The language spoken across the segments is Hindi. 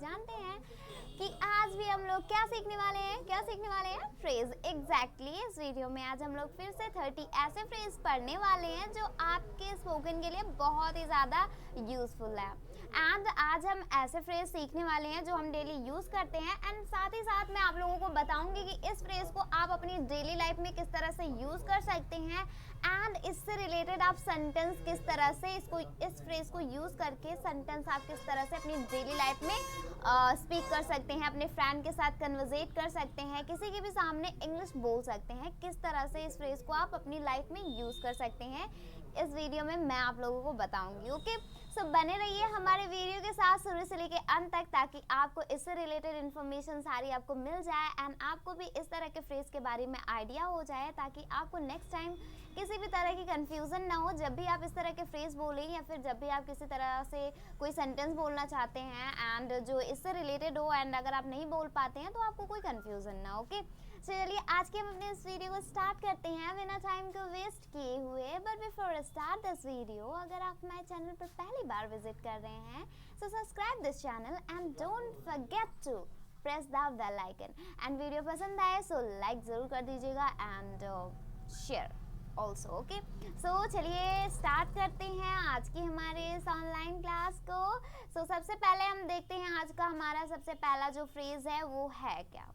जानते हैं कि आज भी हम लोग क्या सीखने वाले हैं फ्रेज। एग्जैक्टली इस वीडियो में आज हम लोग फिर से 30 ऐसे फ्रेज पढ़ने वाले हैं जो आपके स्पोकन के लिए बहुत ही ज़्यादा यूज़फुल है। एंड आज हम ऐसे फ्रेज सीखने वाले हैं जो हम डेली यूज़ करते हैं, एंड साथ ही साथ मैं आप लोगों को बताऊंगी कि इस फ्रेज को आप अपनी डेली लाइफ में किस तरह से यूज़ कर सकते हैं, एंड इससे रिलेटेड आप सेंटेंस किस तरह से इस फ्रेज को यूज़ करके सेंटेंस आप किस तरह से अपनी डेली लाइफ में स्पीक कर सकते हैं, अपने फ्रेंड के साथ कन्वर्सेट कर सकते हैं, किसी के भी सामने इंग्लिश बोल सकते हैं। किस तरह से इस फ्रेज को आप अपनी लाइफ में यूज़ कर सकते हैं, इस वीडियो में मैं आप लोगों को बताऊंगी। ओके, सो बने रहिए हमारे वीडियो के साथ शुरू से लेके अंत तक, ताकि आपको इससे रिलेटेड इन्फॉर्मेशन सारी आपको मिल जाए एंड आपको भी इस तरह के फ्रेज के बारे में आइडिया हो जाए, ताकि आपको नेक्स्ट टाइम किसी भी तरह की कंफ्यूजन ना हो जब भी आप इस तरह के फ्रेज बोलें, या फिर जब भी आप किसी तरह से कोई सेंटेंस बोलना चाहते हैं एंड जो इससे रिलेटेड हो, एंड अगर आप नहीं बोल पाते हैं तो आपको कोई कंफ्यूजन ना। ओके, चलिए आज के हम अपने इस वीडियो को स्टार्ट करते हैं बिना टाइम को वेस्ट किए हुए। But before start this video, अगर आप हमारे चैनल पर पहली बार विजिट कर रहे हैं, so subscribe this channel and don't forget to press the bell icon. And video पसंद आए सो लाइक ज़रूर कर दीजिएगा and share also. Okay, so चलिए स्टार्ट करते हैं आज की हमारे इस ऑनलाइन क्लास को। सो सबसे पहले हम देखते हैं आज का हमारा सबसे पहला जो फ्रेज है वो है क्या।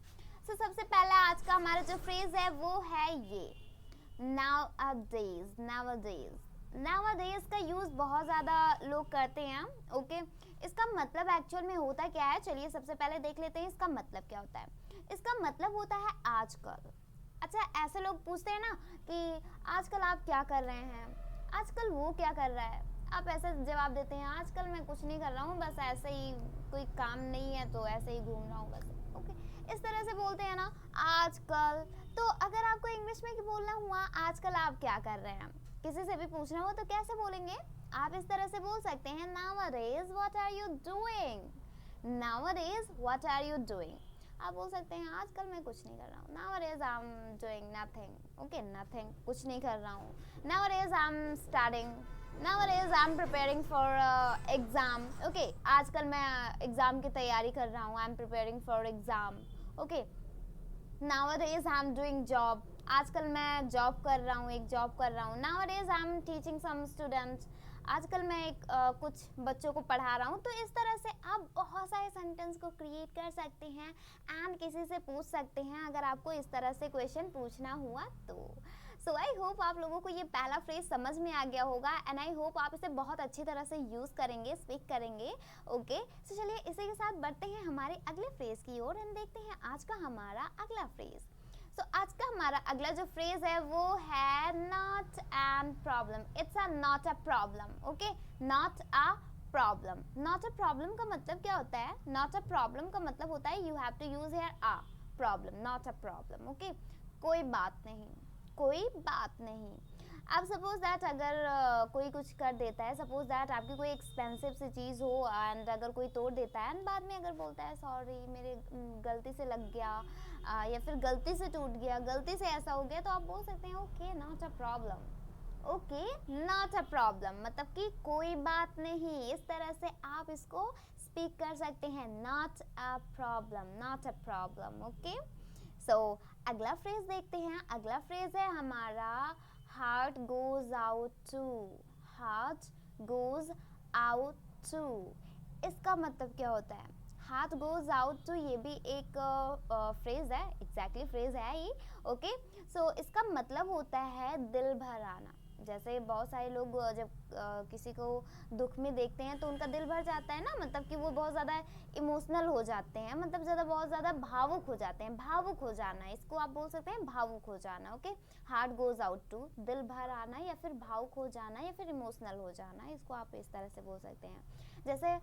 सो सबसे पहला आज का हमारा जो फ्रेज है वो है ये nowadays। nowadays का यूज़ बहुत ज़्यादा लोग करते हैं। ओके, इसका मतलब एक्चुअल में होता क्या है, चलिए सबसे पहले देख लेते हैं इसका मतलब क्या होता है। इसका मतलब होता है आजकल। अच्छा, ऐसे लोग पूछते हैं ना कि आजकल आप क्या कर रहे हैं, आजकल वो क्या कर रहा है, आप ऐसा जवाब देते हैं आजकल मैं कुछ नहीं कर रहा हूँ, बस ऐसे ही कोई काम नहीं है तो ऐसे ही घूम रहा हूँ बस। ओके, इस तरह से बोलते हैं ना आजकल। तो अगर आपको इंग्लिश में बोलना हुआ आजकल आप क्या कर रहे हैं, किसी से भी पूछना हो तो कैसे बोलेंगे, आप इस तरह से बोल सकते हैं nowadays what are you doing, nowadays what are you doing। आप बोल सकते हैं आजकल मैं कुछ नहीं कर रहा हूँ, nowadays I'm doing nothing। Okay, nothing कुछ नहीं कर रहा हूँ। nowadays I'm studying, nowadays I'm preparing for exam। Okay, आजकल मैं एग्ज़ाम की तैयारी कर रहा हूँ, I'm preparing for exam। Okay, nowadays I'm doing job, आजकल मैं जॉब कर रहा हूँ, एक जॉब कर रहा हूँ। nowadays I'm teaching some students, आजकल मैं कुछ बच्चों को पढ़ा रहा हूँ। तो इस तरह से आप बहुत सारे सेंटेंस को क्रिएट कर सकते हैं एंड किसी से पूछ सकते हैं अगर आपको इस तरह से क्वेश्चन पूछना हुआ तो। सो आई होप आप लोगों को ये पहला फ्रेज समझ में आ गया होगा, एंड आई होप आप इसे बहुत अच्छी तरह से यूज़ करेंगे, स्पीक करेंगे। ओके, सो चलिए इसी के साथ बढ़ते हैं हमारे अगले फ्रेज की ओर एंड देखते हैं आज का हमारा अगला फ्रेज। सो आज का हमारा अगला जो फ्रेज है वो है not an problem. It's a not a problem. Okay, not a problem. Not a problem का मतलब क्या होता है, नॉट अ प्रॉब्लम का मतलब होता है you have to use here a problem, not a problem. Okay, कोई बात नहीं, कोई बात नहीं। अब सपोज दैट अगर कोई कुछ कर देता है, सपोज दैट आपकी कोई एक्सपेंसिव सी चीज़ हो एंड अगर कोई तोड़ देता है एंड बाद में अगर बोलता है सॉरी मेरे गलती से लग गया, या फिर गलती से टूट गया, गलती से ऐसा हो गया, तो आप बोल सकते हैं okay not a problem. Okay, not a problem मतलब कि कोई बात नहीं। इस तरह से आप इसको स्पीक कर सकते हैं, not a problem, not a problem. Okay, so अगला फ्रेज देखते हैं। अगला फ्रेज है हमारा heart goes out to. Heart goes out to, इसका मतलब क्या होता है, हाथ गोज आउट टू, ये भी एक फ्रेज है, एग्जैक्टली फ्रेज है ये। ओके, सो इसका मतलब होता है दिल भर आना। जैसे बहुत सारे लोग जब किसी को दुख में देखते हैं तो उनका दिल भर जाता है ना, मतलब कि वो बहुत ज़्यादा इमोशनल हो जाते हैं, मतलब ज़्यादा बहुत ज़्यादा भावुक हो जाते हैं। भावुक हो जाना, इसको आप बोल सकते हैं भावुक हो जाना। Okay, heart goes out to, दिल भर आना या फिर भावुक हो जाना या फिर इमोशनल हो जाना, इसको आप इस तरह से बोल सकते हैं। जैसे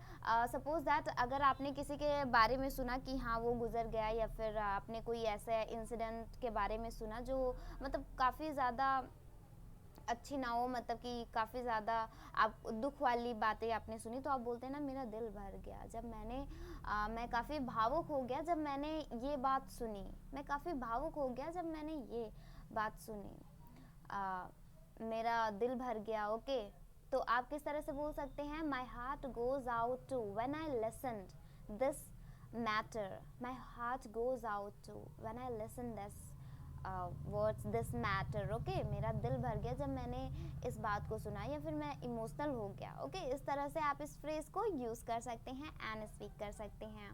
सपोज दैट अगर आपने किसी के बारे में सुना कि हाँ वो गुजर गया, या फिर आपने कोई ऐसे इंसिडेंट के बारे में सुना जो मतलब काफ़ी ज़्यादा अच्छी ना हो, मतलब कि काफ़ी ज़्यादा आप दुख वाली बातें आपने सुनी, तो आप बोलते हैं ना मेरा दिल भर गया जब मैं काफ़ी भावुक हो गया जब मैंने ये बात सुनी, मैं काफ़ी भावुक हो गया जब मैंने ये बात सुनी, मेरा दिल भर गया। ओके, तो आप किस तरह से बोल सकते हैं, my heart goes out to when I listened this matter. My heart goes out to when I listen this words this matter. Okay, मेरा दिल भर गया जब मैंने इस बात को सुना, या फिर मैं इमोशनल हो गया. Okay, इस तरह से आप इस फ्रेज को यूज कर सकते हैं एंड स्पीक कर सकते हैं.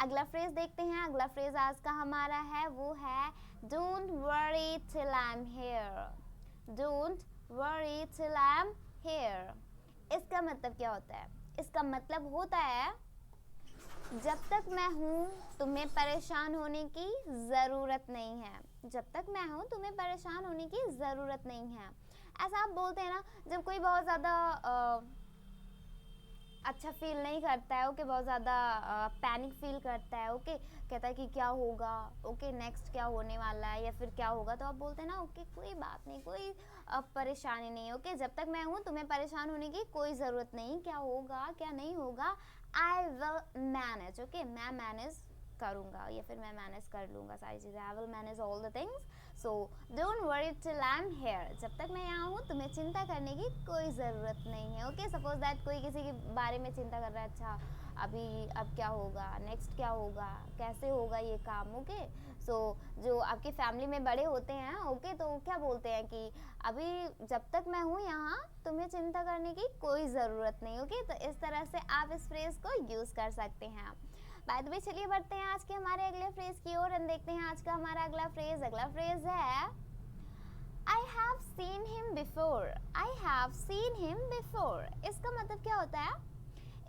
अगला फ्रेज देखते हैं. अगला फ्रेज आज का हमारा है वो है don't worry till I'm here. Don't worry till I'm here. इसका मतलब क्या होता है? इसका मतलब होता है जब तक मैं हूँ तुम्हें परेशान होने की ज़रूरत नहीं है. जब तक मैं हूँ तुम्हें परेशान होने की ज़रूरत नहीं है. ऐसा आप बोलते हैं ना जब कोई बहुत ज़्यादा अच्छा फील नहीं करता है. ओके, बहुत ज़्यादा पैनिक फील करता है. ओके, कहता है कि क्या होगा, ओके नेक्स्ट क्या होने वाला है या फिर क्या होगा, तो आप बोलते हैं ना ओके कोई बात नहीं, कोई परेशानी नहीं. ओके, जब तक मैं हूँ तुम्हें परेशान होने की कोई ज़रूरत नहीं. क्या होगा क्या नहीं होगा, आई विल मैनेज. ओके, मैं मैनेज करूँगा या फिर मैं मैनेज कर लूँगा सारी चीज़ें. I will manage all the things. So don't worry till I am here. जब तक मैं यहाँ हूँ तुम्हें चिंता करने की कोई ज़रूरत नहीं है. ओके, सपोज दैट कोई किसी के बारे में चिंता कर रहा है. अच्छा अब क्या होगा, नेक्स्ट क्या होगा, कैसे होगा ये काम. ओके, सो जो आपकी फैमिली में बड़े होते हैं, ओके, तो क्या बोलते हैं कि अभी जब तक मैं हूँ यहाँ तुम्हें चिंता करने की कोई ज़रूरत नहीं. ओके, तो इस तरह से आप इस फ्रेज़ को यूज़ कर सकते हैं. बाय द वे, चलिए बढ़ते हैं आज के हमारे अगले फ्रेज की ओर एंड देखते हैं आज का हमारा अगला फ्रेज. अगला फ्रेज है I have seen him before. I have seen him before. इसका मतलब क्या होता है?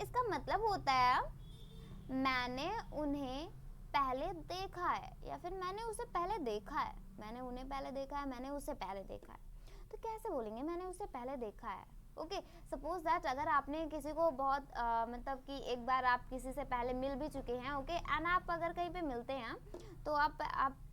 इसका मतलब होता है मैंने उन्हें पहले देखा है या फिर मैंने उसे पहले देखा है. मैंने उन्हें पहले देखा है, मैंने उसे पहले देखा है. तो कैसे बोलेंगे मैंने उसे पहले देखा है? ओके, सपोज दैट अगर आपने किसी को बहुत मतलब कि एक बार आप किसी से पहले मिल भी चुके हैं. ओके, एंड आप अगर कहीं पे मिलते हैं तो आप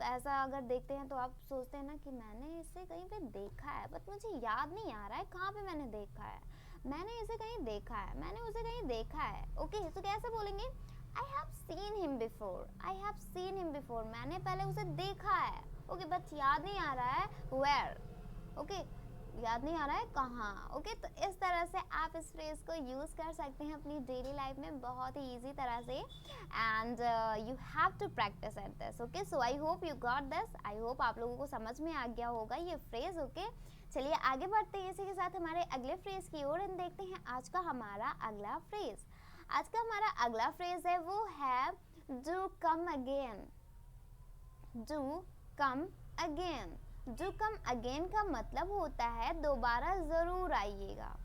ऐसा अगर देखते हैं तो आप सोचते हैं ना कि मैंने इसे कहीं पे देखा है बट मुझे याद नहीं आ रहा है कहाँ पे मैंने देखा है. मैंने इसे कहीं देखा है, मैंने उसे कहीं देखा है. ओके, तो कैसे बोलेंगे? I have seen him before. I have seen him before, मैंने पहले उसे देखा है. ओके, बट याद नहीं आ रहा है वेयर. ओके, याद नहीं आ रहा है कहाँ. ओके, तो इस तरह से आप इस फ्रेज को यूज़ कर सकते हैं अपनी डेली लाइफ में बहुत ही ईजी तरह से. And you have to practice at this. Okay, so I hope you got this. I hope आप लोगों को समझ में आ गया होगा ये फ्रेज. ओके, चलिए आगे बढ़ते हैं इसी के साथ हमारे अगले फ्रेज की ओर एंड देखते हैं आज का हमारा अगला फ्रेज. आज का हमारा अगला फ्रेज है वो है do come again. Do come again. Do come again का मतलब होता है दोबारा ज़रूर आइएगा.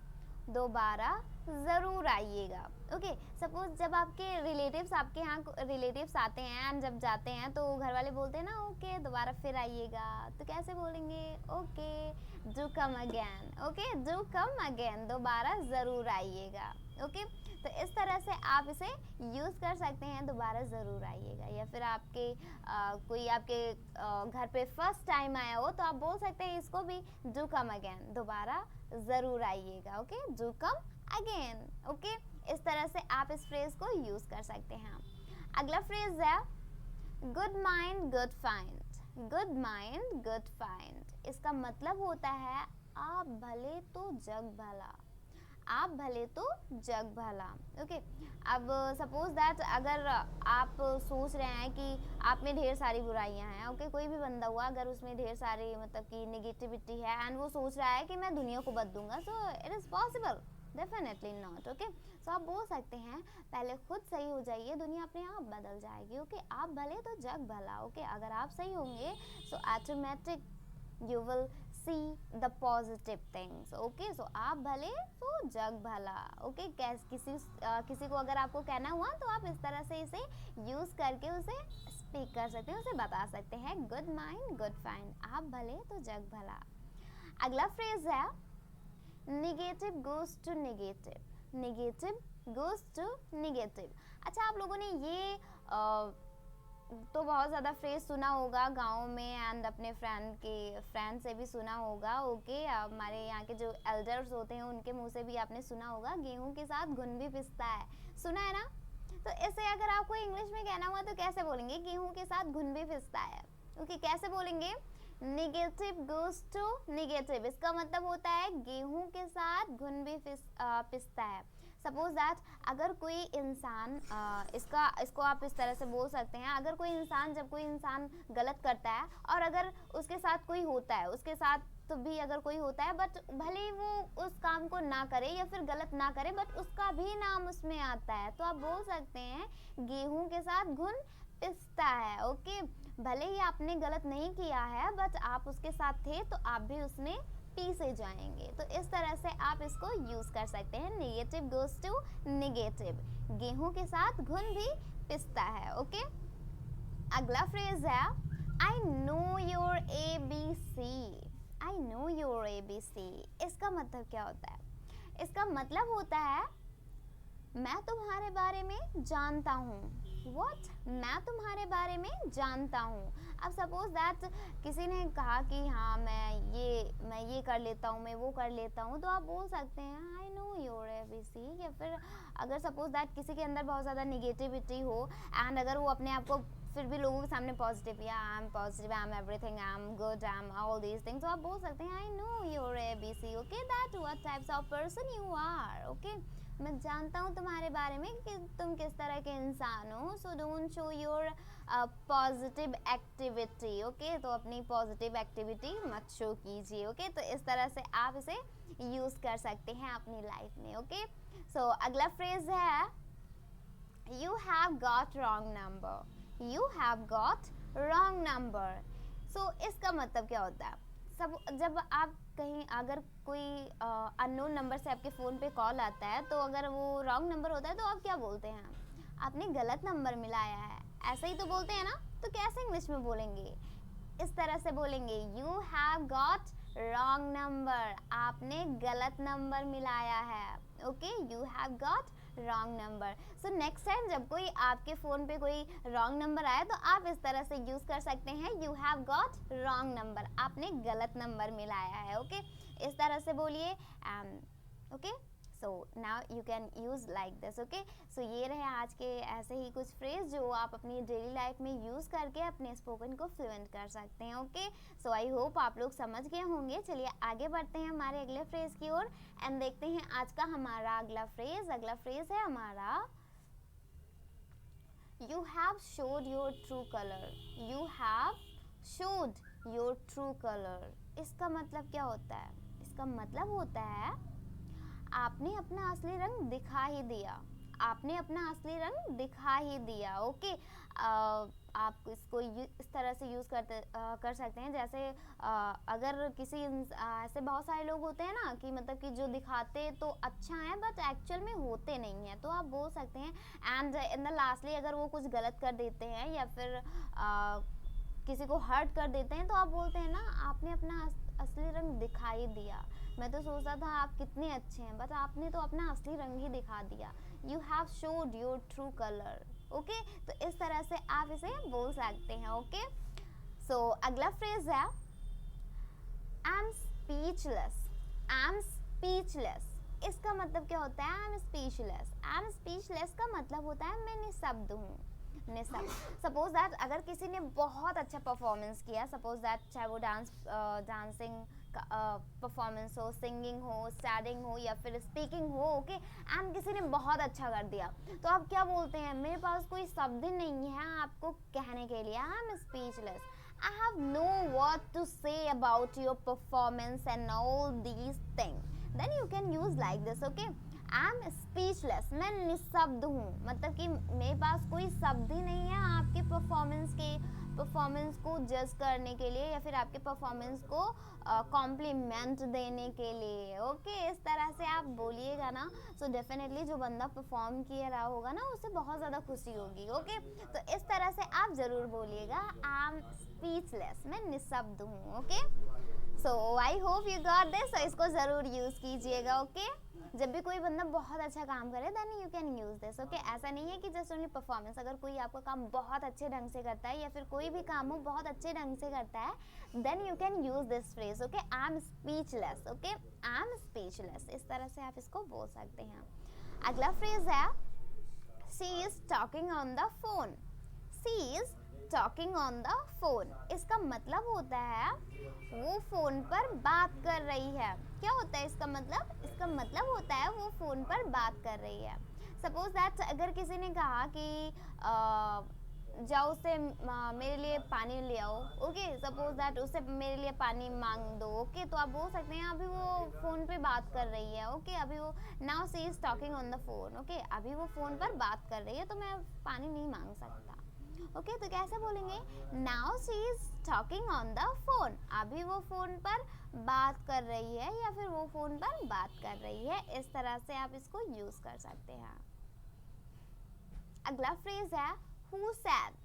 दोबारा ज़रूर आइएगा. ओके, सपोज जब आपके रिलेटिव्स आपके यहाँ रिलेटिव्स आते हैं एंड जब जाते हैं तो घर वाले बोलते हैं ना ओके दोबारा फिर आइएगा. तो कैसे बोलेंगे? Okay, do come again. Okay, do come again, दोबारा ज़रूर आइएगा. ओके, तो इस तरह से आप इसे यूज़ कर सकते हैं दोबारा ज़रूर आइएगा. या फिर आपके कोई आपके घर पे फर्स्ट टाइम आया हो तो आप बोल सकते हैं इसको भी डू कम अगेन, दोबारा ज़रूर आइएगा. Okay, do come again. Okay, इस तरह से आप इस फ्रेज को यूज़ कर सकते हैं. अगला फ्रेज है good mind good find. Good mind good find, इसका मतलब होता है आप भले तो जग भला. आप भले तो जग भला. ओके, अब सपोज दैट अगर आप सोच रहे हैं कि आप में ढेर सारी बुराइयां हैं. ओके, कोई भी बंदा हुआ अगर उसमें ढेर सारी मतलब कि नेगेटिविटी है एंड वो सोच रहा है कि मैं दुनिया को बदलूंगा, so it is possible? Definitely not. Okay, so आप बोल सकते हैं पहले खुद सही हो जाइए, दुनिया अपने आप बदल जाएगी. ओके, आप भले तो जग भला. ओके, अगर आप सही होंगे so automatic you will see the positive things. Okay, so आप भले तो जग भला. ओके, किसी को अगर आपको कहना हुआ तो आप इस तरह से इसे यूज़ करके उसे स्पीक कर सकते हैं, उसे बता सकते हैं गुड माइंड गुड फाइंड, आप भले तो जग भला. अगला फ्रेज है negative goes to negative. Negative goes to negative. अच्छा, आप लोगों ने ये तो बहुत ज़्यादा फ्रेज सुना होगा गाँव में एंड अपने फ्रेंड से भी सुना होगा. ओके, हमारे यहाँ के जो एल्डर्स होते हैं उनके मुंह से भी आपने सुना होगा गेहूं के साथ घुन भी पिसता है. सुना है ना? तो इसे अगर आपको इंग्लिश में कहना हुआ तो कैसे बोलेंगे? गेहूं के साथ घुन भी पिसता है. ओके, कैसे बोलेंगे? Negative goes to negative. इसका मतलब होता है गेहूं के साथ घुन भी पिसता है. सपोज दैट अगर कोई इंसान इसको आप इस तरह से बोल सकते हैं, अगर जब कोई इंसान गलत करता है और अगर उसके साथ कोई होता है, उसके साथ तो भी अगर कोई होता है, बट भले ही वो उस काम को ना करे या फिर गलत ना करे, बट उसका भी नाम उसमें आता है, तो आप बोल सकते हैं गेहूं के साथ घुन पिसता है। ओके, भले ही आपने गलत नहीं किया है, बट आप उसके साथ थे तो आप भी उसमें पीसे जाएंगे। तो इस तरह से आप इसको यूज कर सकते हैं। नेगेटिव गोज टू नेगेटिव, गेहूं के साथ घुन भी पिसता है। ओके, अगला फ्रेज है आई know your ABC। I know your ABC, इसका मतलब क्या होता है? इसका मतलब होता है मैं तुम्हारे बारे में जानता हूँ। What? मैं तुम्हारे बारे में जानता हूँ। अब सपोज दैट किसी ने कहा कि हाँ मैं ये कर लेता हूँ, मैं वो कर लेता हूँ, तो आप बोल सकते हैं आई नो योर ABC। या फिर अगर सपोज दैट किसी के अंदर बहुत ज़्यादा निगेटिविटी हो एंड अगर वो अपने आप को फिर भी लोगों के सामने पॉजिटिव, या I am positive, I am everything, I am good, I am all these things, तो आप बोल सकते हैं I know your ABC। Okay, that what types of person you are. Okay, मैं जानता हूँ तुम्हारे बारे में कि तुम किस तरह के इंसान हो। So don't show your positive activity. Okay, तो अपनी पॉजिटिव एक्टिविटी मत शो कीजिए। ओके, तो इस तरह से आप इसे यूज कर सकते हैं अपनी लाइफ में। ओके, सो अगला फ्रेज है you have got wrong number. You have got wrong number. So इसका मतलब क्या होता है? सब जब आप कहीं अगर कोई अननोन नंबर से आपके फ़ोन पे कॉल आता है, तो अगर वो रॉन्ग नंबर होता है तो आप क्या बोलते हैं? आपने गलत नंबर मिलाया है, ऐसा ही तो बोलते हैं ना। तो कैसे इंग्लिश में बोलेंगे? इस तरह से बोलेंगे you have got wrong number, आपने गलत नंबर मिलाया है। Okay, you have got wrong number. So next time जब कोई आपके फ़ोन पे कोई रॉन्ग नंबर आए, तो आप इस तरह से यूज़ कर सकते हैं you have got wrong number, आपने गलत नंबर मिलाया है। ओके, इस तरह से बोलिए। Okay, so now you can use like this. Okay, so ये रहे आज के ऐसे ही कुछ फ्रेज जो आप अपनी डेली लाइफ में यूज़ करके अपने स्पोकन को फ्लुएंट कर सकते हैं। ओके, सो आई होप आप लोग समझ गए होंगे। चलिए आगे बढ़ते हैं हमारे अगले फ्रेज की ओर एंड देखते हैं आज का हमारा अगला फ्रेज है हमारा you have showed your true colour. You have showed your true colour, इसका मतलब क्या होता है? इसका मतलब होता है आपने अपना असली रंग दिखा ही दिया। आपने अपना असली रंग दिखा ही दिया। ओके, आप इसको इस तरह से यूज़ कर सकते हैं। जैसे अगर किसी ऐसे बहुत सारे लोग होते हैं ना कि मतलब कि जो दिखाते तो अच्छा है बट एक्चुअल में होते नहीं है, तो आप बोल सकते हैं एंड इन द लास्टली अगर वो कुछ गलत कर देते हैं या फिर किसी को हर्ट कर देते हैं, तो आप बोलते हैं ना आपने अपना असली रंग दिखाई दिया। मैं तो सोचता था आप कितने अच्छे हैं, बट आपने तो अपना असली रंग ही दिखा दिया। You have showed your true colour. Okay, तो इस तरह से आप इसे बोल सकते हैं। ओके, सो अगला फ्रेज है आई am speechless. I am speechless, इसका मतलब क्या होता है? आई am speechless. I am speechless का मतलब होता है मैं निशब्द हूँ। सपोज दैट अगर किसी ने बहुत अच्छा परफॉर्मेंस किया, सपोज दैट चाहे वो डांसिंग परफॉर्मेंस हो, सिंगिंग हो, स्टैंडिंग हो या फिर स्पीकिंग हो, ओके, एंड किसी ने बहुत अच्छा कर दिया, तो आप क्या बोलते हैं? मेरे पास कोई शब्द नहीं है आपको कहने के लिए। आई am speechless, I have no word to say about your performance and all these things. Then you can use like this, okay? I am speechless. मैं निशब्द हूँ, मतलब कि मेरे पास कोई शब्द ही नहीं है आपके परफॉर्मेंस को जज करने के लिए या फिर आपके परफॉर्मेंस को कॉम्प्लीमेंट देने के लिए। ओके, इस तरह से आप बोलिएगा ना, सो डेफिनेटली जो बंदा परफॉर्म किया रहा होगा ना उसे बहुत ज़्यादा खुशी होगी। ओके, तो इस तरह से आप ज़रूर बोलिएगा आई एम स्पीचलेस, मैं निशब्द हूँ। Okay, so I hope you got this. तो इसको ज़रूर यूज़ कीजिएगा। ओके, जब भी कोई बंदा बहुत अच्छा काम करे then you can use this. Okay, ऐसा नहीं है कि जस्ट ओनली परफॉर्मेंस, अगर कोई आपका काम बहुत अच्छे ढंग से करता है या फिर कोई भी काम हो बहुत अच्छे ढंग से करता है, then you can use this phrase. Okay, I am speechless. Okay, I am speechless, इस तरह से आप इसको बोल सकते हैं। अगला फ्रेज है she is talking on the phone. She is talking on the phone. इसका मतलब होता है वो फोन पर बात कर रही है। क्या होता है इसका मतलब? इसका मतलब होता है वो फोन पर बात कर रही है। सपोज दैट अगर किसी ने कहा कि जाओ उससे मेरे लिए पानी ले आओ, ओके, सपोज दैट उससे मेरे लिए पानी मांग दो, ओके, तो आप बोल सकते हैं अभी वो फ़ोन पे बात कर रही है, ओके, अभी वो now she is talking on the phone, okay, अभी वो फ़ोन पर बात कर रही है तो मैं पानी नहीं मांग सकता, ओके, तो कैसे बोलेंगे? Now she is talking on the phone, अभी वो फ़ोन पर बात कर रही है या फिर वो फ़ोन पर बात कर रही है। इस तरह से आप इसको यूज़ कर सकते हैं। अगला फ्रेज है who said।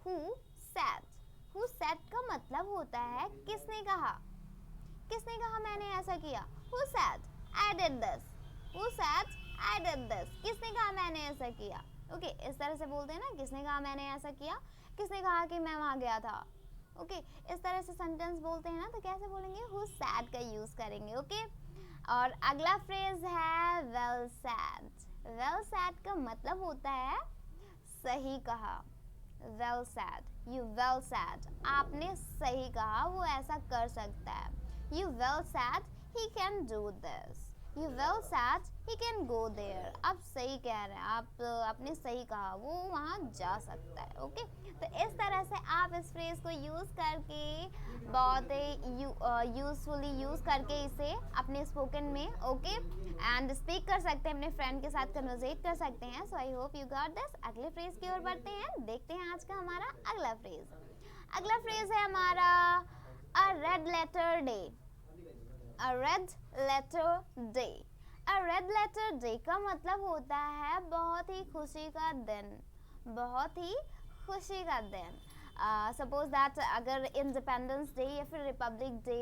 who said। who said का मतलब होता है किसने कहा। किसने कहा मैंने ऐसा किया? who said I did this। who said I did this। किसने कहा मैंने ऐसा किया? ओके, इस तरह से बोलते हैं ना, किसने कहा मैंने ऐसा किया, किसने कहा कि मैं वहाँ गया था, ओके, इस तरह से सेंटेंस बोलते हैं ना, तो कैसे बोलेंगे? who said का यूज करेंगे, ओके। और अगला फ्रेज है well said। well said का मतलब होता है सही कहा। well said, you well said, आपने सही कहा, वो ऐसा कर सकता है। you well said he can do this। you well said he can go there। आप सही कह रहे हैं, आप आपने सही कहा, वो वहाँ जा सकता है, ओके। तो इस तरह से आप इस फ्रेज को यूज़ करके बहुत ही यूजफुली यूज़ करके इसे अपने स्पोकन में, ओके, एंड स्पीक कर सकते हैं, अपने फ्रेंड के साथ कन्वर्सेट कर सकते हैं। So I hope you got this. अगले फ्रेज की ओर बढ़ते हैं, देखते हैं आज का हमारा अगला फ्रेज। अगला फ्रेज है हमारा अ रेड लेटर डे। अ रेड लेटर डे। अ रेड लेटर डे का मतलब होता है बहुत ही खुशी का दिन, बहुत ही खुशी का दिन। सपोज दैट अगर इंडिपेंडेंस डे या फिर रिपब्लिक डे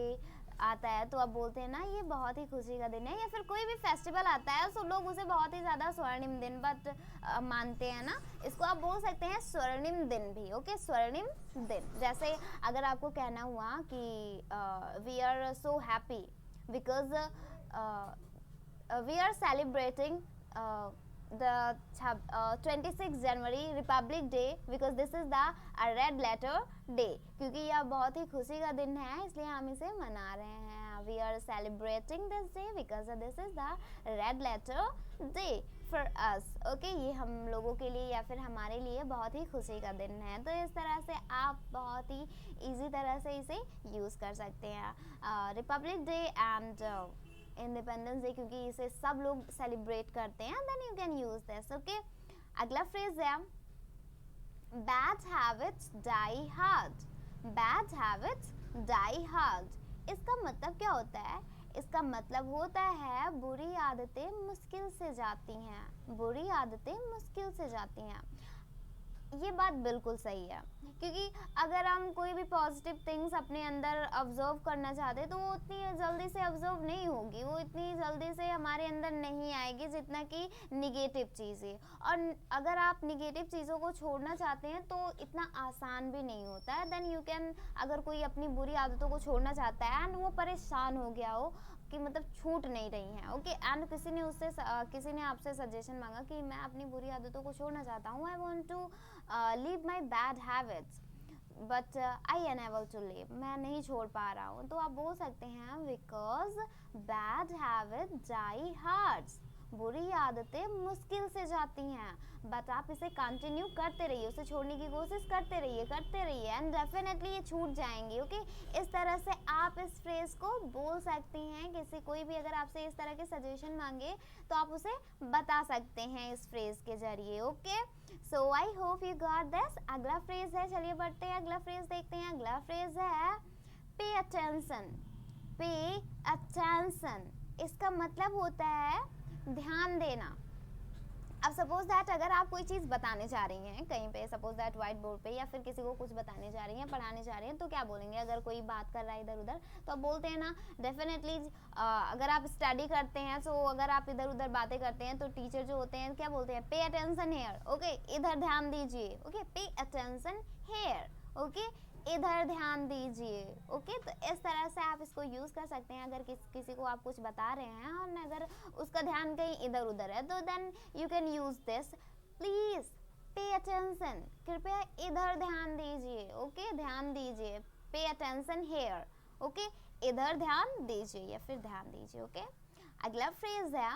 आता है तो आप बोलते हैं ना ये बहुत ही खुशी का दिन है, या फिर कोई भी फेस्टिवल आता है तो लोग उसे बहुत ही ज़्यादा स्वर्णिम दिन बट मानते हैं ना, इसको आप बोल सकते हैं स्वर्णिम दिन भी, ओके, स्वर्णिम दिन। जैसे अगर आपको कहना हुआ कि we are so happy because we are celebrating the 26 January Republic Day because this is the red letter day, क्योंकि यह बहुत ही खुशी का दिन है इसलिए हम इसे मना रहे हैं। we are celebrating this day because this is the red letter day for us, okay, ये हम लोगों के लिए या फिर हमारे लिए बहुत ही खुशी का दिन है। तो इस तरह से आप बहुत ही इजी तरह से इसे यूज़ कर सकते हैं। Republic day and independence day, क्योंकि इसे सब लोग सेलिब्रेट करते हैं, then you can use this, okay. अगला फ्रेज है bad habits die hard. Bad habits die hard. इसका मतलब क्या होता है? इसका मतलब होता है बुरी आदतें मुश्किल से जाती हैं। बुरी आदतें मुश्किल से जाती हैं। ये बात बिल्कुल सही है, क्योंकि अगर हम कोई भी पॉजिटिव थिंग्स अपने अंदर ऑब्जर्व करना चाहते हैं तो वो उतनी जल्दी से ऑब्जर्व नहीं होगी, वो इतनी जल्दी से हमारे अंदर नहीं आएगी जितना कि निगेटिव चीज़ें। और अगर आप निगेटिव चीज़ों को छोड़ना चाहते हैं तो इतना आसान भी नहीं होता है। देन यू कैन, अगर कोई अपनी बुरी आदतों को छोड़ना चाहता है एंड वो परेशान हो गया हो कि मतलब छूट नहीं रही हैं, ओके, एंड किसी ने आपसे सजेशन मांगा कि मैं अपनी बुरी आदतों को छोड़ना चाहता हूँ, I want to leave my bad habits but I unable to leave, मैं नहीं छोड़ पा रहा हूँ, तो आप बोल सकते हैं because bad habit die hard. बुरी आदतें मुश्किल से जाती हैं बट आप इसे कंटिन्यू करते रहिए, उसे छोड़ने की कोशिश करते रहिए एंड डेफिनेटली ये छूट जाएंगी, ओके। इस तरह से आप इस फ्रेज को बोल सकते हैं। किसी कोई भी अगर आपसे इस तरह के सजेशन मांगे तो आप उसे बता सकते हैं इस फ्रेज के जरिए, okay. So I hope you got this. अगला फ्रेज है, चलिए बढ़ते हैं, अगला फ्रेज देखते हैं। अगला फ्रेज है पे अटेंशन। पे अटेंशन इसका मतलब होता है ध्यान देना। अब सपोज दैट अगर आप कोई चीज़ बताने जा रही हैं कहीं पे, सपोज दैट व्हाइट बोर्ड पे, या फिर किसी को कुछ बताने जा रही हैं, पढ़ाने जा रही हैं, तो क्या बोलेंगे? अगर कोई बात कर रहा है इधर उधर तो आप बोलते हैं ना, डेफिनेटली अगर आप स्टडी करते हैं तो अगर आप इधर उधर बातें करते हैं तो टीचर जो होते हैं क्या बोलते हैं? पे अटेंशन हेयर, ओके, इधर ध्यान दीजिए, okay, pay attention hair, okay, इधर ध्यान दीजिए, ओके। तो इस तरह से आप इसको यूज़ कर सकते हैं। अगर किसी को आप कुछ बता रहे हैं और अगर उसका ध्यान कहीं इधर उधर है तो then you can use this, please pay attention, कृपया इधर ध्यान दीजिए, ओके ध्यान दीजिए, पे अटेंशन हेयर, ओके इधर ध्यान दीजिए या फिर ध्यान दीजिए, ओके। अगला फ्रेज है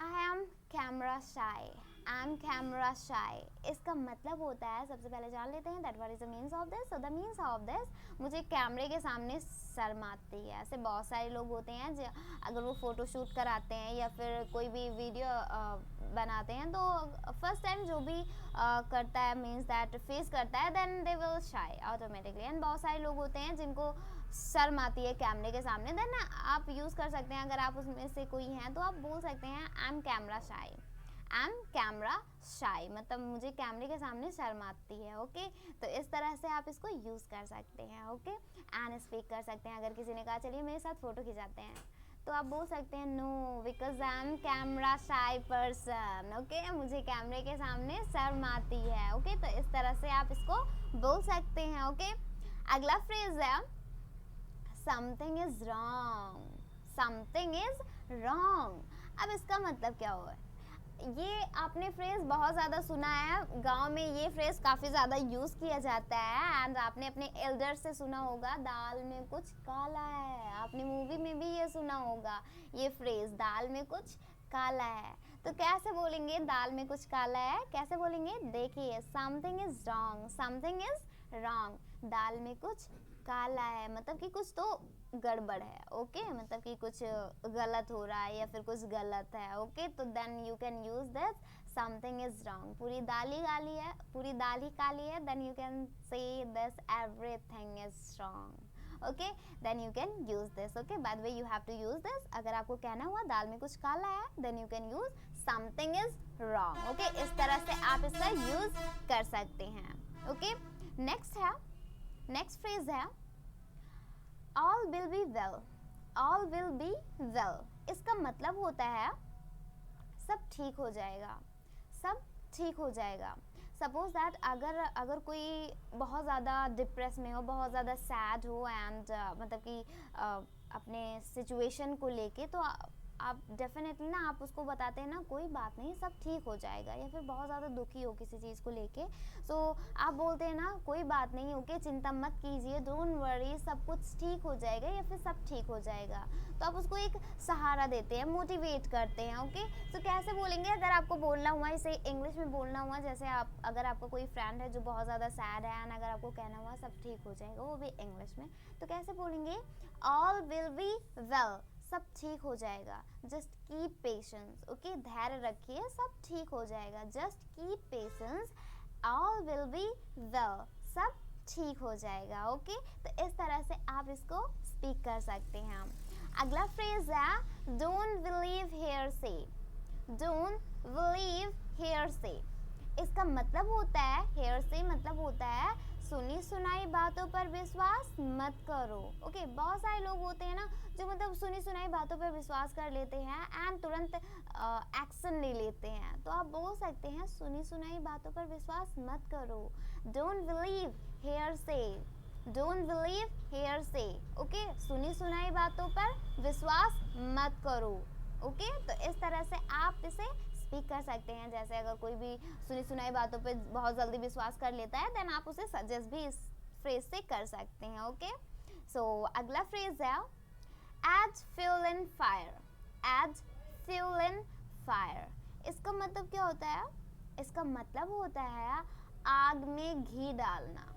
आई एम कैमरा शाई, आई एम कैमरा शाई। इसका मतलब होता है, सबसे पहले जान लेते हैं that what is the means of this. So the means of this, मुझे कैमरे के सामने शर्म आती है। ऐसे बहुत सारे लोग होते हैं जो अगर वो फोटो शूट कराते हैं या फिर कोई भी वीडियो बनाते हैं तो फर्स्ट टाइम जो भी करता है मीन्स दैट फेस करता है देन दे विल शाई ऑटोमेटिकली। एंड बहुत सारे लोग होते हैं जिनको शर्म आती है कैमरे के सामने, देन आप यूज़ कर सकते हैं, अगर आप उसमें से कोई हैं तो आप बोल सकते हैं आई एम कैमरा शाई, आई एम कैमरा शाई, मतलब मुझे कैमरे के सामने शर्म आती है, ओके। तो इस तरह से आप इसको यूज़ कर सकते हैं, ओके। एंड स्पीक कर सकते हैं, अगर किसी ने कहा चलिए मेरे साथ फ़ोटो खिंचाते हैं तो आप बोल सकते हैं no because I am camera shy person, okay मुझे कैमरे के सामने शर्म आती है, ओके। तो इस तरह से आप इसको बोल सकते हैं, ओके। अगला फ्रेज है something is wrong, something is wrong. अब इसका मतलब क्या हुआ? ये आपने फ्रेज बहुत ज़्यादा सुना है, गांव में ये फ्रेज काफ़ी ज़्यादा यूज़ किया जाता है। एंड आपने अपने एल्डर से सुना होगा दाल में कुछ काला है, आपने मूवी में भी ये सुना होगा ये फ्रेज दाल में कुछ काला है। तो कैसे बोलेंगे दाल में कुछ काला है, कैसे बोलेंगे? देखिए something is wrong, something is wrong, दाल में कुछ काला है मतलब कि कुछ तो गड़बड़ है, ओके मतलब कि कुछ गलत हो रहा है या फिर कुछ गलत है, ओके। तो then you can use this something is wrong. पूरी दाल ही काली है, पूरी दाल ही काली है, then you can say this everything is wrong, okay. Then you can use this, okay. By the way you have to use this, अगर आपको कहना हुआ दाल में कुछ काला है then you can use something is wrong, okay. इस तरह से आप इसका यूज कर सकते हैं, ओके। नेक्स्ट है, नेक्स्ट फ्रेज है all will be well, all will be well। इसका मतलब होता है सब ठीक हो जाएगा, सब ठीक हो जाएगा। सपोज दैट अगर कोई बहुत ज़्यादा डिप्रेस में हो, बहुत ज़्यादा सैड हो एंड मतलब कि अपने सिचुएशन को लेके, तो आप डेफिनेटली ना आप उसको बताते हैं ना कोई बात नहीं सब ठीक हो जाएगा, या फिर बहुत ज़्यादा दुखी हो किसी चीज़ को लेके सो आप बोलते हैं ना कोई बात नहीं, ओके चिंता मत कीजिए, डोंट वरी, सब कुछ ठीक हो जाएगा या फिर सब ठीक हो जाएगा। तो आप उसको एक सहारा देते हैं, मोटिवेट करते हैं, ओके। तो कैसे बोलेंगे अगर आपको बोलना हुआ, इसे इंग्लिश में बोलना हुआ, जैसे आप अगर आपका कोई फ्रेंड है जो बहुत ज़्यादा सैड है एंड अगर आपको कहना हुआ सब ठीक हो जाएगा, वो भी इंग्लिश में, तो कैसे बोलेंगे? ऑल विल बी वेल, सब ठीक हो जाएगा, जस्ट कीप पेशेंस, ओके धैर्य रखिए, सब ठीक हो जाएगा, just keep patience, all will be well, सब ठीक हो जाएगा, ओके। तो इस तरह से आप इसको स्पीक कर सकते हैं। अगला फ्रेज है डोंट बिलीव हेयर से, डोंट बिलीव हेयर से। इसका मतलब होता है, हेयर से मतलब होता है सुनी सुनाई बातों पर विश्वास मत करो, ओके। बहुत सारे लोग होते हैं ना जो मतलब सुनी सुनाई बातों पर विश्वास कर लेते हैं एंड तुरंत एक्शन ले लेते हैं। तो आप बोल सकते हैं सुनी सुनाई बातों पर विश्वास मत करो, डोंट बिलीव हेयर से, डोंट बिलीव हेयर से, ओके। सुनी सुनाई बातों पर विश्वास मत करो, ओके। तो इस तरह से आप इसे स्पीक कर सकते हैं। जैसे अगर कोई भी सुनी सुनाई बातों पे बहुत जल्दी विश्वास कर लेता है देन आप उसे सजेस्ट भी इस फ्रेज से कर सकते हैं, ओके। सो अगला फ्रेज है add fuel in fire, add fuel in fire. इसका मतलब क्या होता है? इसका मतलब होता है आग में घी डालना,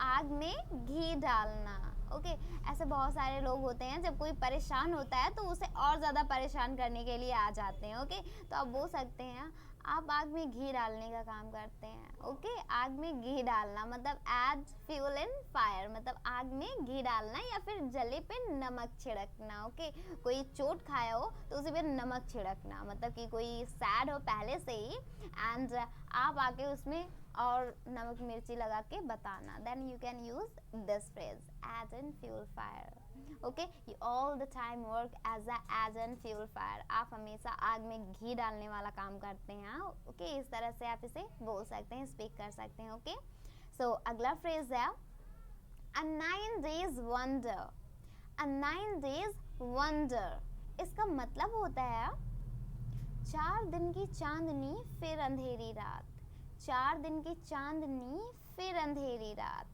आग में घी डालना, ओके। ऐसे बहुत सारे लोग होते हैं जब कोई परेशान होता है तो उसे और ज़्यादा परेशान करने के लिए आ जाते हैं, ओके। तो आप बोल सकते हैं आप आग में घी डालने का काम करते हैं, ओके। आग में घी डालना मतलब एड फ्यूल इन फायर, मतलब आग में घी डालना या फिर जले पे नमक छिड़कना, ओके। कोई चोट खाया हो तो उसी पे नमक छिड़कना, मतलब कि कोई सैड हो पहले से ही एंड आप आके उसमें और नमक मिर्ची लगा के बताना, then you can use this phrase add and fuel fire, okay. You all the time work as add and fuel fire, आप हमेशा आग में घी डालने वाला काम करते हैं, ओके। इस तरह से आप इसे बोल सकते हैं, स्पीक कर सकते हैं, ओके। सो अगला फ्रेज है अ 9 days wonder, अ 9 days wonder। इसका मतलब होता है 4 दिन की चांदनी फिर अंधेरी रात, 4 दिन की चांदनी फिर अंधेरी रात।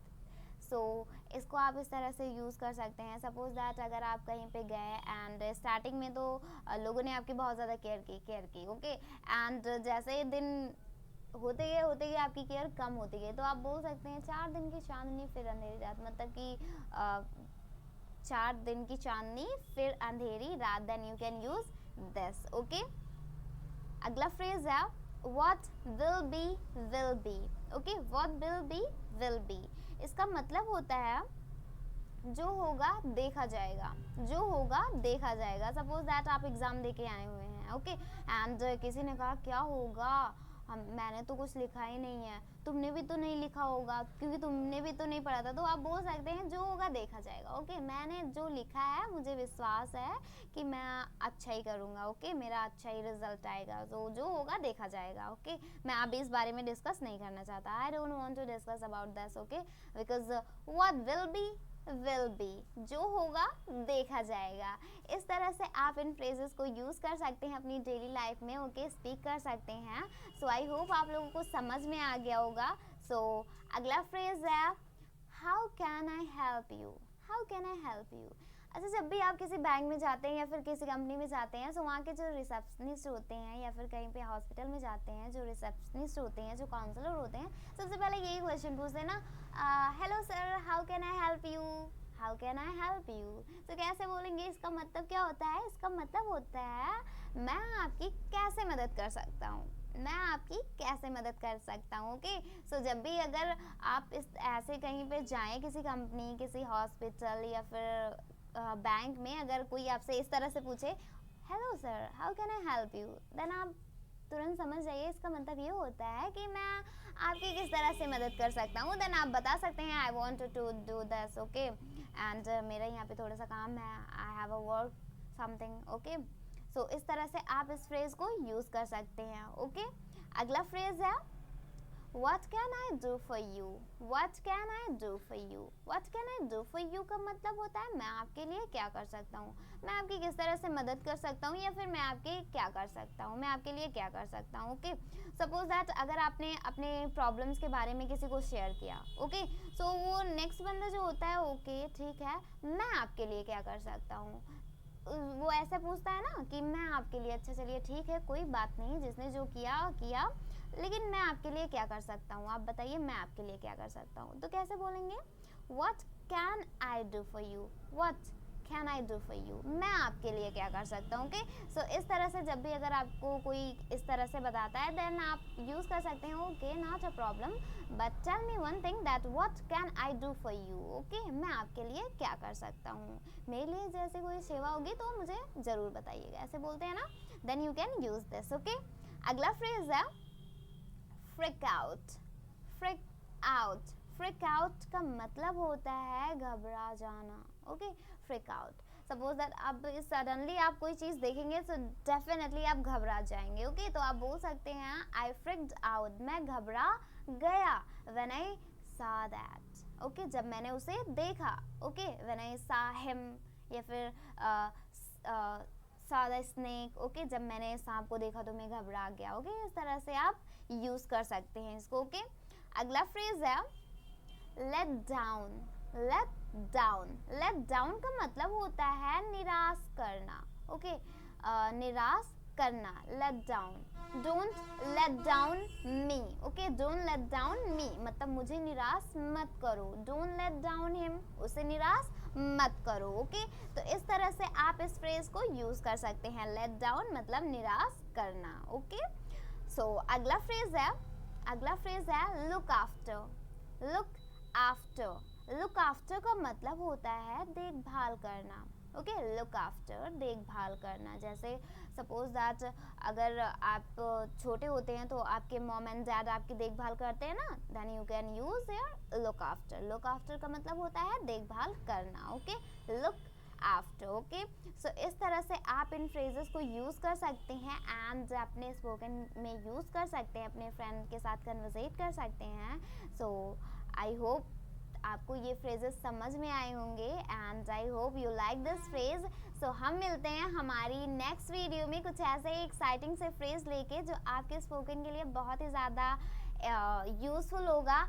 इसको आप इस तरह से यूज़ कर सकते हैं। सपोज़ दैट अगर आप कहीं पे गए एंड स्टार्टिंग में तो लोगों ने आपकी बहुत ज़्यादा केयर की ओके, एंड जैसे दिन होते गए आपकी केयर कम होती गई, तो आप बोल सकते हैं 4 दिन की चांदनी फिर अंधेरी रात, मतलब कि 4 दिन की चांदनी फिर अंधेरी रात। Then you can use this okay. अगला फ्रेज है what will be will be okay, what will be will be। इसका मतलब होता है जो होगा देखा जाएगा, जो होगा देखा जाएगा। सपोज दैट आप एग्जाम दे के आए हुए हैं ओके, एंड किसी ने कहा क्या होगा, मैंने तो कुछ लिखा ही नहीं है, तुमने भी तो नहीं लिखा होगा क्योंकि तुमने भी तो नहीं पढ़ा था। तो आप बोल सकते हैं जो होगा देखा जाएगा ओके, मैंने जो लिखा है मुझे विश्वास है कि मैं अच्छा ही करूँगा ओके, मेरा अच्छा ही रिजल्ट आएगा, तो जो होगा देखा जाएगा ओके। मैं अभी इस बारे में डिस्कस नहीं करना चाहता, I don't want to discuss about this okay, because what will be, जो होगा देखा जाएगा। इस तरह से आप इन फ्रेजेस को यूज़ कर सकते हैं अपनी डेली लाइफ में ओके, स्पीक कर सकते हैं। सो आई होप आप लोगों को समझ में आ गया होगा। अगला फ्रेज है how can I help you, how can I help you. अच्छा, जब भी आप किसी बैंक में जाते हैं या फिर किसी कंपनी में जाते हैं, तो वहाँ के जो रिसेप्शनिस्ट होते हैं या फिर कहीं पे हॉस्पिटल में जाते हैं, जो रिसेप्शनिस्ट होते हैं, जो काउंसलर होते हैं, सबसे पहले यही क्वेश्चन पूछते हैं ना, hello sir how can I help you, how can I help you. तो कैसे बोलेंगे, इसका मतलब क्या होता है, इसका मतलब होता है मैं आपकी कैसे मदद कर सकता हूँ, मैं आपकी कैसे मदद कर सकता हूँ ओके। जब भी अगर आप इस ऐसे कहीं पे जाएं, किसी कंपनी, किसी हॉस्पिटल या फिर बैंक में, अगर कोई आपसे इस तरह से पूछे hello sir how can I help you, देन आप तुरंत समझ जाइए इसका मतलब ये होता है कि मैं आपकी किस तरह से मदद कर सकता हूँ। देन आप बता सकते हैं I want to do this okay, and मेरा यहाँ पे थोड़ा सा काम है, I have a work something okay. इस तरह से आप इस फ्रेज को यूज़ कर सकते हैं ओके। अगला फ्रेज है What can I do for you? What can I do for you? What can I do for you का मतलब होता है मैं आपके लिए क्या कर सकता हूँ, मैं आपकी किस तरह से मदद कर सकता हूँ, या फिर मैं आपके क्या कर सकता हूँ, मैं आपके लिए क्या कर सकता हूँ ओके। सपोज दैट अगर आपने अपने प्रॉब्लम्स के बारे में किसी को शेयर किया ओके, वो नेक्स्ट बंदा जो होता है ओके ठीक है मैं आपके लिए क्या कर सकता हूँ, वो ऐसे पूछता है ना कि मैं आपके लिए, अच्छा चलिए ठीक है कोई बात नहीं, जिसने जो किया लेकिन मैं आपके लिए क्या कर सकता हूँ, आप बताइए मैं आपके लिए क्या कर सकता हूँ। तो कैसे बोलेंगे, What can I do for you? What can I do for you? मैं आपके लिए क्या कर सकता हूँ ओके। इस तरह से जब भी अगर आपको कोई इस तरह से बताता है, देन आप यूज़ कर सकते हैं okay, not a problem but tell me one thing that what can I do for you okay, मैं आपके लिए क्या कर सकता हूँ, मेरे लिए जैसे कोई सेवा होगी तो मुझे ज़रूर बताइएगा, ऐसे बोलते हैं ना। Then you can use this okay. अगला फ्रेज है freak out, freak out. Freak out का मतलब होता है घबरा जाना okay, freak out. Suppose that अब सडनली आप कोई चीज़ देखेंगे तो डेफिनेटली आप घबरा जाएंगे ओके, तो आप बोल सकते हैं आई फ्रिक्ड आउट, मैं घबरा गया, व्हेन आई सा दैट ओके, जब मैंने उसे देखा ओके, व्हेन आई सा हिम, या फिर सा द स्नेक ओके, जब मैंने सांप को देखा तो मैं घबरा गया ओके। इस तरह से आप यूज़ कर सकते हैं इसको ओके। अगला फ्रेज है let down, let down. Let down का मतलब होता है निराश करना ओके, निराश करना, let down. Don't let down me okay, don't let down me मतलब मुझे निराश मत करो, डोंट लेट डाउन हिम, उसे निराश मत करो ओके। तो इस तरह से आप इस फ्रेज को यूज़ कर सकते हैं, लेट डाउन मतलब निराश करना ओके। अगला फ्रेज है look after, look after. Look after का मतलब होता है देखभाल करना ओके, लुक आफ्टर देखभाल करना। जैसे सपोज दैट अगर आप छोटे होते हैं तो आपके मॉम एंड डैड आपकी देखभाल करते हैं ना, then you can use your look after. Look after का मतलब होता है देखभाल करना ओके, लुक आफ्टर ओके। इस तरह से आप इन फ्रेजेस को यूज़ कर सकते हैं एंड अपने स्पोकन में यूज़ कर सकते हैं, अपने फ्रेंड के साथ कन्वर्सेट कर सकते हैं। आई होप आपको ये फ्रेजेस समझ में आए होंगे and I hope you like this phrase. So हम मिलते हैं हमारी नेक्स्ट वीडियो में कुछ ऐसे ही एक्साइटिंग से फ्रेज लेके जो आपके स्पोकन के लिए बहुत ही ज़्यादा यूज़फुल होगा।